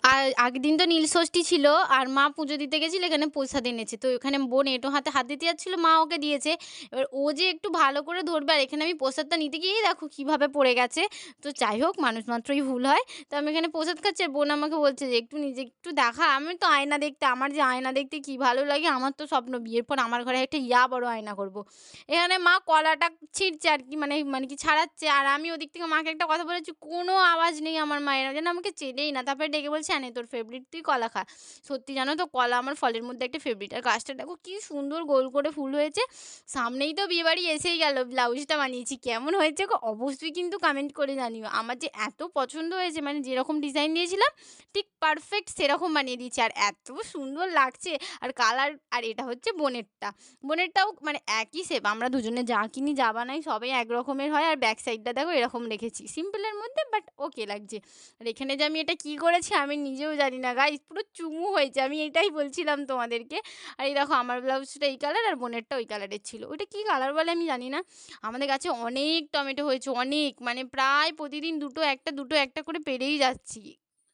আর আগের দিন তো নীলষষ্ঠী ছিল আর মা পুজো দিতে গেছিল এখানে প্রসাদ এনেছে। তো এখানে বোন এঁটো হাতে হাত দিতে যাচ্ছিল, মা ওকে দিয়েছে। এবার ও যে একটু ভালো করে ধরবে আর এখানে আমি প্রসাদটা নিতে গিয়েই দেখো কিভাবে পড়ে গেছে। তো যাই হোক মানুষ মাত্রই ভুল হয়। তো আমি এখানে প্রসাদ খাচ্ছি আর বোন আমাকে বলছে যে, "একটু নিজে একটু দেখা।" আমি তো আয়না দেখতে আমার যে আয়না দেখতে কি ভালো লাগে। আমার তো স্বপ্ন বিয়ের পর আমার ঘরে একটা বড় আয়না করব। এখানে মা কলাটা ছিঁড়ছে আরকি মানে মানে কি ছাড়াচ্ছে আর আমি ওদিক থেকে মাকে একটা কথা বলেছি, কোনো আওয়াজ নেই আমার মায়ের যেন আমাকে চেনেই না। তারপরে ডেকে বলছে, "আনে তোর ফেভারিট তুই কলা খা।" সত্যি জানো তো কলা আমার ফলের মধ্যে একটা ফেভারিট। আর গাছটা দেখো কি সুন্দর গোল করে ফুল হয়েছে। সামনেই তো বিয়েবাড়ি এসেই গেল। ব্লাউজটা বানিয়েছি। কেমন হয়েছে গো? অবশ্যই কিন্তু কমেন্ট করে জানিও। আমার যে এত পছন্দ হয়েছে মানে যেরকম ডিজাইন দিয়েছিলাম ঠিক পারফেক্ট সেরকম বানিয়ে দিয়েছি। আর এত সুন্দর লাগছে আর কালার আর এটা হচ্ছে বোনেরটা। বোনেরটাও মানে একই শেপ। আমরা দুজনে যা কিনি, যা বানাই সবই এক রকমের হয়। আর ব্যাক সাইডটা দেখো এরকম রেখেছি। সিম্পলের মধ্যে বাট ওকে লাগছে। আর এখানে যে আমি এটা কি করেছি আমি নিজেও জানি না গাইস পুরো চুমু হয়েছে। আমি এটাই বলছিলাম তোমাদেরকে। আর এই দেখো আমার ব্লাউজটা এই কালার আর বোনেরটা ওই কালারের ছিল। ওইটা কি কালার বলে আমি জানি না। আমাদের গাছে অনেক টমেটো হয়েছে অনেক মানে প্রায় প্রতিদিন দুটো একটা করে পেড়েই যাচ্ছি।